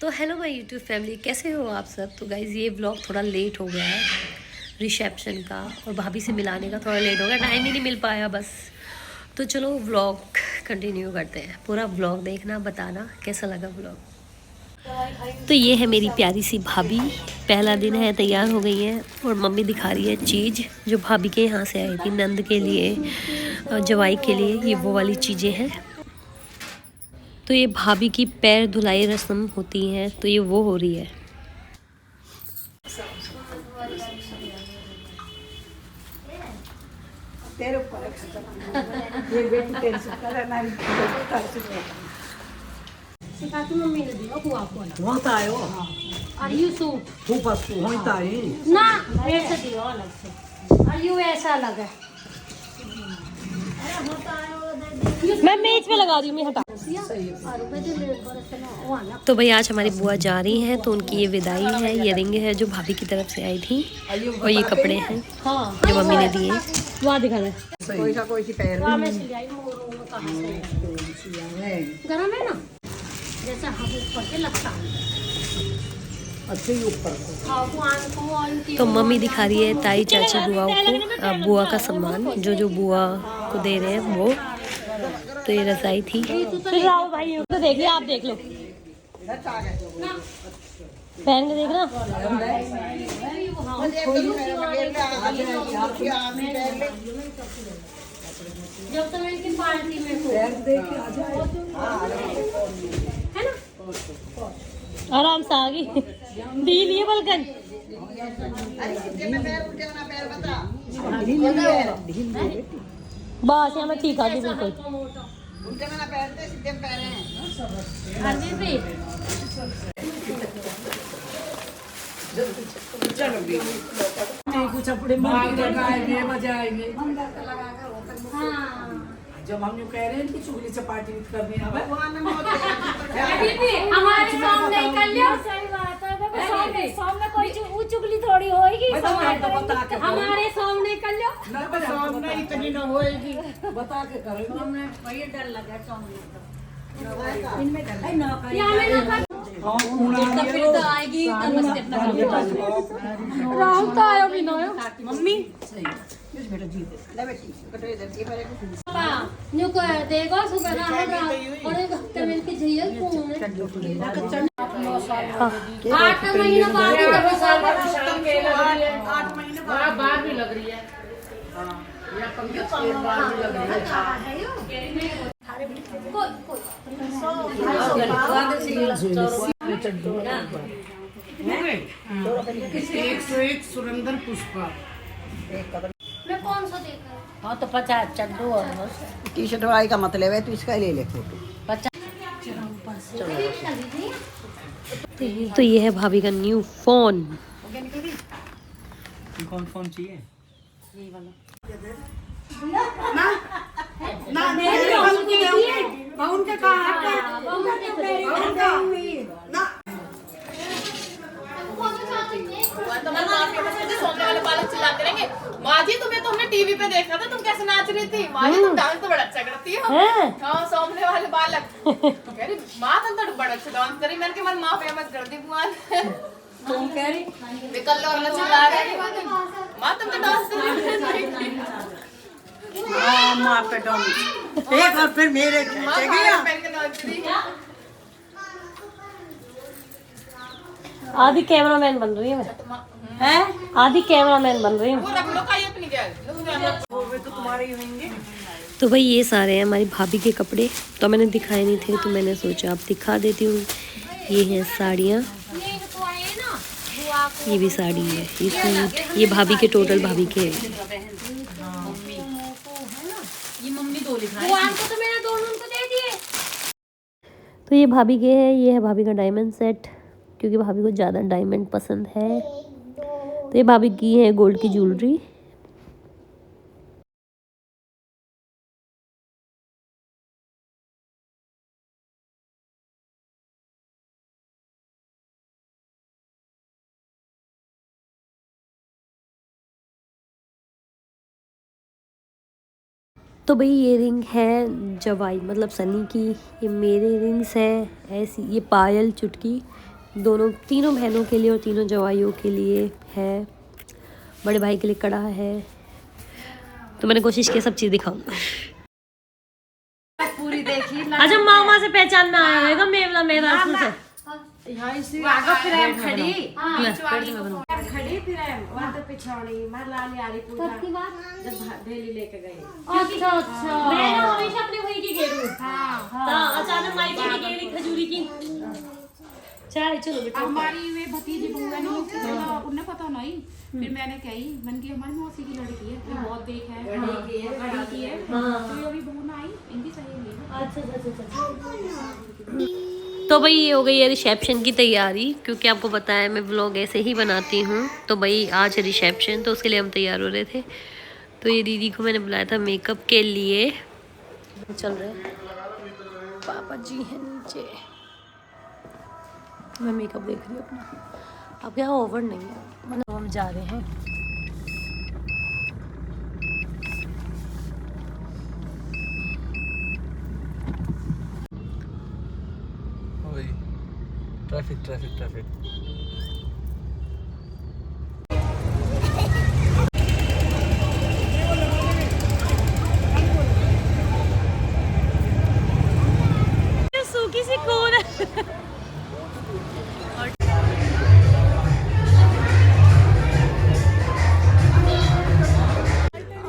तो hello my YouTube family, कैसे हो आप सब। तो गाइज़ ये व्लॉग थोड़ा लेट हो गया है रिसेप्शन का, और भाभी से मिलाने का थोड़ा लेट हो गया, टाइम ही नहीं मिल पाया बस। तो चलो व्लॉग कंटिन्यू करते हैं, पूरा व्लॉग देखना, बताना कैसा लगा व्लॉग। तो ये है मेरी प्यारी सी भाभी, पहला दिन है, तैयार हो गई है और मम्मी दिखा रही है चीज़ जो भाभी के यहाँ से आई थी, नंद के लिए, जवाई के लिए, ये वो वाली चीज़ें हैं। तो ये भाभी की पैर धुलाई रस्म होती है, तो ये वो हो रही है। ऐसा अलग है। मैं मेज पे लगा रही हूँ, मैं हटा। तो भाई आज हमारी बुआ जा रही हैं, तो उनकी ये विदाई है। ये रिंग है जो भाभी की तरफ से आई थी, और ये कपड़े हैं जो मम्मी ने दिए। वहाँ दिखा रहा है गरम है ना, जैसे हम ऊपर के लगता है। तो मम्मी दिखा रही है ताई चाची बुआओं को बुआ का सम्मान, जो जो बुआ को दे रहे हैं वो। तो ये रजाई थी। भाई तो देख लिया, आप देख लो, पहन के देखना। जब तक इनकी पार्टी में है ना, आराम से आ गई ढील ये बलकन। बस यहाँ मैं ठीक आ गई बिल्कुल। कुछ अपने लगाएंगे बजाएंगे। जब हम कह रहे हैं कि चुगली चपाटी करनी है, हमारे सामने कर लिया। सही बात है, सामने कोई चुगली थोड़ी होएगी, हमारे सामने कर लो। सामने इतनी न होएगी, बता के करो। वही डर लगा सामने आएगी। राहुल तो आया भी ना मम्मी देखो सुबह और एक हफ्ते में इनकी झील 8 महीने बाद 8 महीने बाद भी लग रही है। एक सुरेंद्र पुष्पा मैं कौन सा देखा। हाँ तो 50 चड्डू और टी शर्ट वाली का मतलब है, तो इसका ले ले फोटो। 50। तो ये है भाभी का न्यू फोन। कौन फोन चाहिए? माँ जी तुम्हें तो हमने टीवी पे देखा था, तुम कैसे नाच रही थी। माँ जी तुम डांस तो बड़ा अच्छा करती हो। हाँ सामने वाले बालक कह रही माँ तुम तो बड़ा अच्छा डांस करी। मैंने कहा माँ फेमस कर दी बुआ ने। तुम कह रही निकल लो और चिल्ला रही माँ तुम तो डांस कर रही। माँ पे डांस एक और फिर मेरे आधी कैमरामैन बन रही है मैं, आधी कैमरामैन बन रही हूँ। वो रख लो का ये अपनी गैस तो तुम्हारे ही होंगे। तो भाई ये सारे हैं हमारी भाभी के कपड़े, तो मैंने दिखाए नहीं थे, तो मैंने सोचा आप दिखा देती हूँ। ये हैं साड़ियाँ, ये भी साड़ी है, ये सूट, ये भाभी के, टोटल भाभी के हैं। ये मम्मी दो लिखा तो मैंने दोनों उनको दे दिए। तो ये भाभी के है, ये है भाभी का डायमंड सेट, क्योंकि भाभी को ज़्यादा डायमंड पसंद है। तो ये भाभी की है गोल्ड की ज्वेलरी। तो भाई ये रिंग है जवाई मतलब सनी की, ये मेरे रिंग्स है ऐसी, ये पायल चुटकी दोनों तीनों बहनों के लिए और तीनों जवाइयों के लिए है, बड़े भाई के लिए कड़ा है। तो मैंने कोशिश की सब चीज़ दिखाऊँ। पूरी देखी अच्छा मामा से पहचान में आया होगा मेरा मेरा से आगो फ्रेम खड़ी खड़ी फ्रेम वहां तो पिछौड़ी मार लाल यारी पूजा जब ढेली लेके गए। अच्छा अच्छा मैं हमेशा अपने वही की गेरू हां अचानक माई की गेरी खजूरी की चलो बेटा हमारी वे भतीजी बुआ ने उन्हें पता नहीं, फिर मैंने कही मन की हमारी मौसी की लड़की है, बहुत देख है बड़ी की है, तो अभी बहू ना आई इनकी चाहिए। तो भाई ये हो गई है रिसेप्शन की तैयारी, क्योंकि आपको पता है मैं व्लॉग ऐसे ही बनाती हूँ। तो भाई आज रिसेप्शन, तो उसके लिए हम तैयार हो रहे थे। तो ये दीदी को मैंने बुलाया था मेकअप के लिए। चल रहे पापा जी हैं नीचे, मैं मेकअप देख रही हूँ अपना। अब यहाँ ओवर नहीं है, मतलब हम जा रहे हैं। ट्रैफिक ट्रैफिक ट्रैफिक सूखी सी कौन है।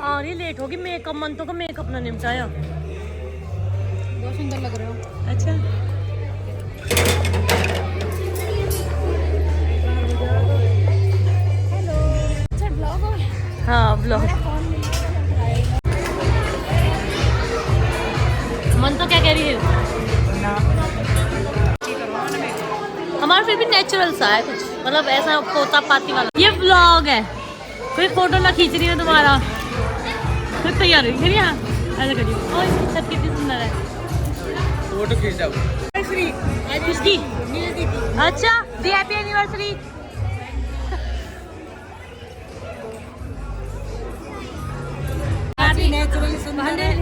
और ये लेट होगी, मेकअप मंतों का मेकअप ना निपटाया। बहुत सुंदर लग रहे हो। अच्छा हाँ ब्लॉग मन तो क्या कह रही है हमारा फिर भी नेचुरल सा है कुछ, मतलब ऐसा पोता पाती वाला। ये ब्लॉग है, कोई फोटो ना खींच रही है तुम्हारा, फिर तैयार हुई फिर यहाँ ऐसा करिए। और इसकी छत कितनी सुंदर है, फोटो खींच जाओ। किसकी? अच्छा दी हैप्पी एनिवर्सरी।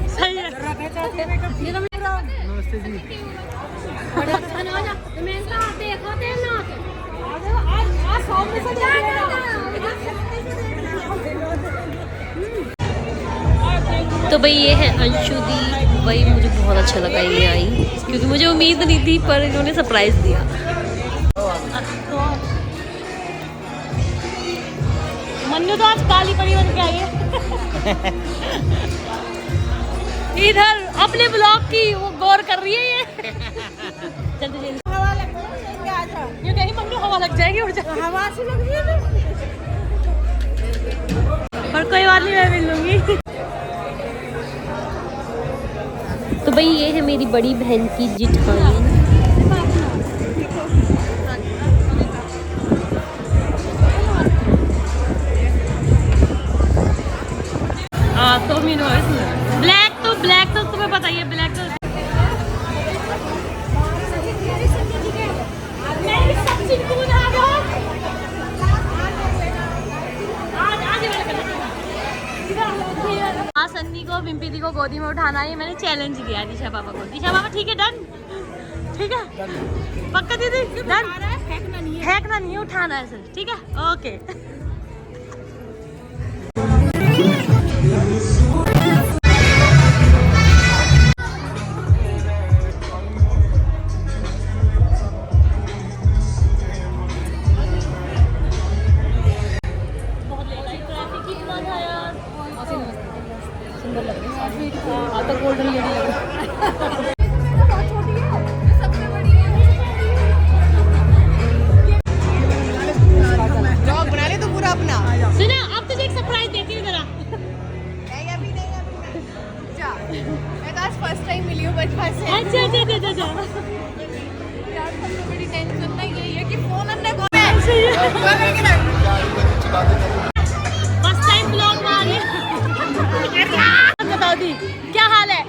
सही है। नमस्ते जी। तो भाई ये है अंशु दी, भाई मुझे बहुत अच्छा लगा ये आई, क्योंकि मुझे उम्मीद नहीं थी, पर इन्होंने सरप्राइज दिया। मन्नू तो आज काली परी बन के आई है। इधर अपने ब्लॉग की वो गौर कर रही है ये। जल्दी जल्दी हवा लग जाएगी, ये कहीं मन्नू हवा लग जाएगी, उड़ जाएगी। हवा से लग रही है पर कोई बात नहीं, मैं मिल लूंगी। तो भाई ये है मेरी बड़ी बहन की जिठानी। हाँ तो ब्लैक तो तुम्हें पता ही है, ब्लैक तो सन्नी को पिंपी दी को गोदी में उठाना है, मैंने चैलेंज दिया दिशा पापा को। दिशा पापा ठीक है, डन, ठीक है पक्का दीदी, डन। फेंकना नहीं है, उठाना है सर, ठीक है ओके। बताओ दी क्या हाल है?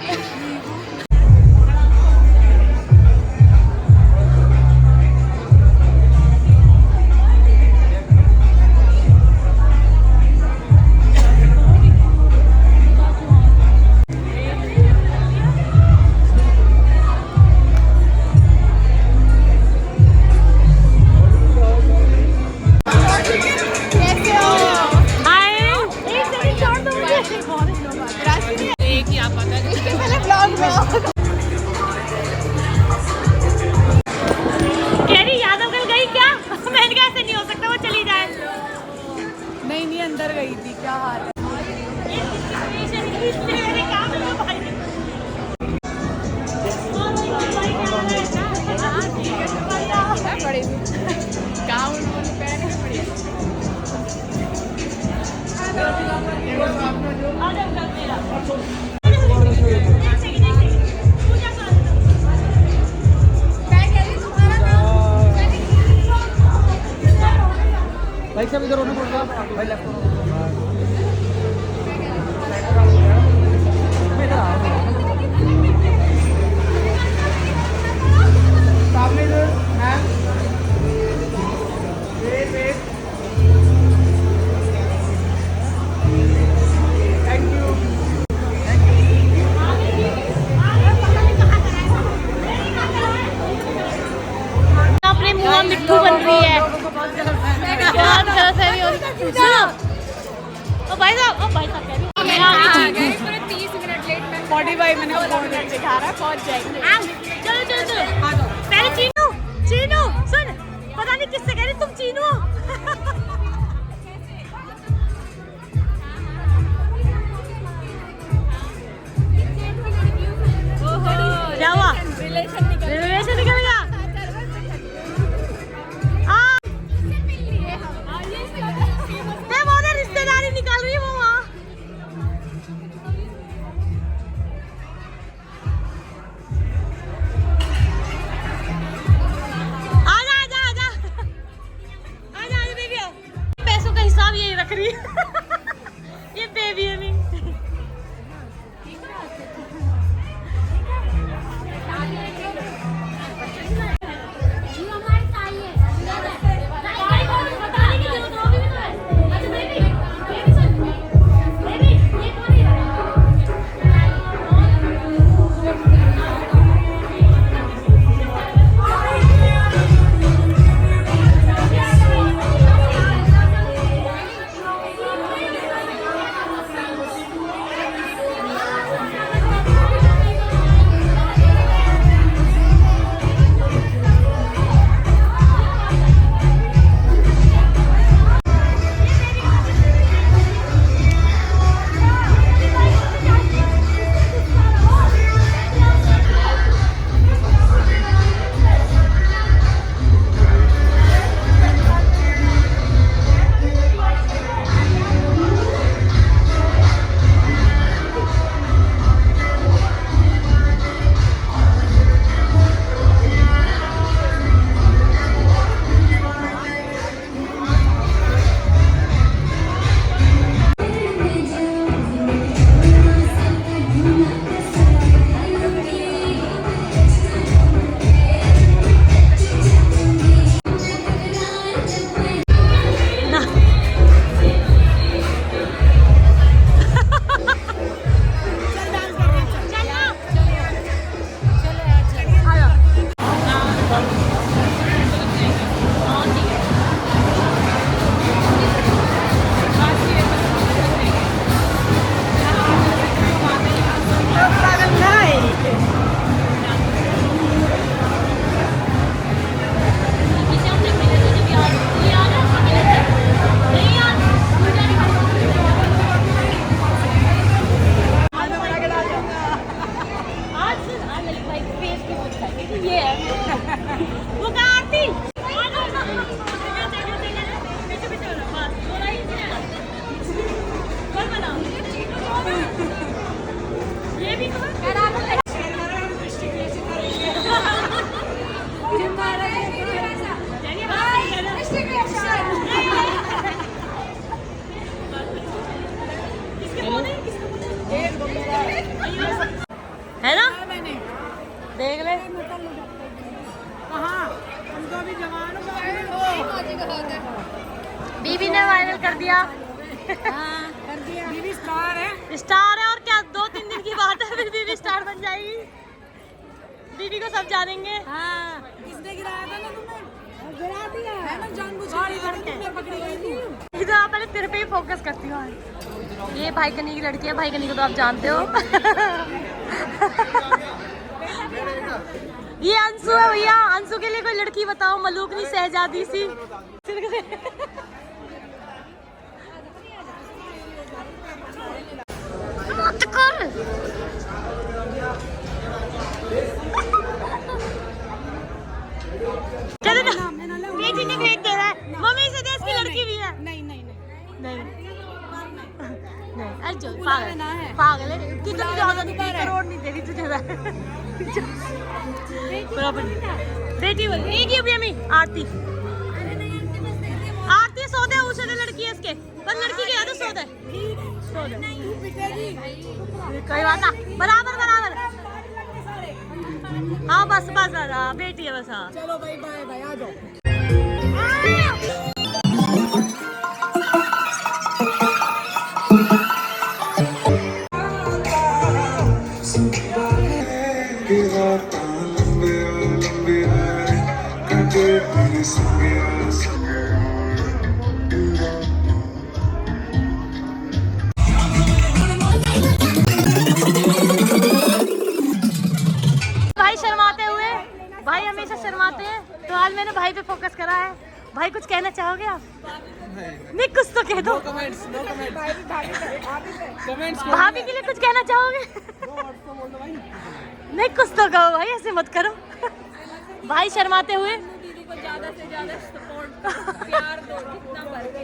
राइट से इधर होना पड़ेगा भाई लेफ्ट सामने इधर मैम वेट थैंक यू अपने मुंह में मिट्टू बन रही है। बहुत गलतफहमी हो रही है। सुनो ओ भाई साहब कह रही हूँ 30 मिनट लेट में 45 मिनट दिखा रहा है, पहुंच जाएंगे। चलो चलो चलो पहले चीनू चीनू सुन पता नहीं किससे कह रही तुम चीनू हो। क्या हुआ रिलेशन निकल गया। रिश्तेदारी निकाल रही है वो वहाँ। आजा बेबी पैसों का हिसाब यही रख रही है। ये बेबी है मेरी। है ना देख ले बीबी ने वायरल कर दिया। बीबी स्टार है। स्टार है और क्या 2-3 दिन की बात है फिर बीबी स्टार बन जाएगी। बीबी को सब जानेंगे। हाँ किसने गिराया था ना तुम्हें? गिरा दिया है ना जानबूझ के पकड़ी गई थी। इधर आप पहले तेरे पे ही फोकस करती हूँ। ये भाई कनी की लड़की है, भाई कनी को तो आप जानते हो। ये अंशु है भैया, अंशु के लिए कोई लड़की बताओ, मलूकनी शहजादी सी। मत कर। चलो ना, बेटी ने भेज दे रहा है, मम्मी से देश की लड़की भी है। नहीं नहीं नहीं नहीं, अर्जुन पागल है। कितनी ज्यादा 2 करोड़ नहीं दे रही तुझे। बराबर बेटी बोल एक ही अभी आरती आरती सो दे उसे लड़की है इसके, पर लड़की के तो सो दे, सो दे, कोई बात ना, बराबर बराबर। हाँ बस बस बस, हाँ बेटी है बस। हाँ चलो भाई, बाय बाय, आ जाओ। भाई शर्माते हुए, भाई हमेशा शर्माते हैं, तो आज मैंने भाई पे फोकस करा है। भाई कुछ कहना चाहोगे आप? नहीं कुछ तो कह दो। भाभी के लिए कुछ कहना चाहोगे? नहीं कुछ तो कहो भाई, ऐसे मत करो। भाई शर्माते हुए, दीदी को ज्यादा से ज्यादा सपोर्ट प्यार दो, जितना भर के।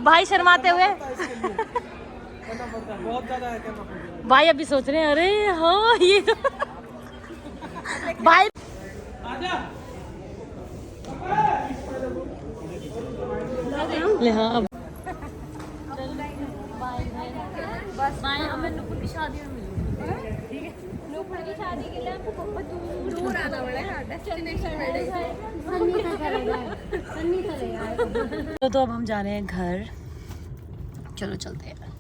भाई शर्माते हुए, भाई अभी सोच रहे हैं अरे हाँ ये तो भाई ले हाँ अब बस हमें नुपुर की शादी में मिलूंगी, ठीक है? नुपुर की शादी के लिए आपको बहुत दूर आना पड़ेगा, डेस्टिनेशन पड़ेगा। तो अब हम जा रहे हैं घर, चलो चलते हैं।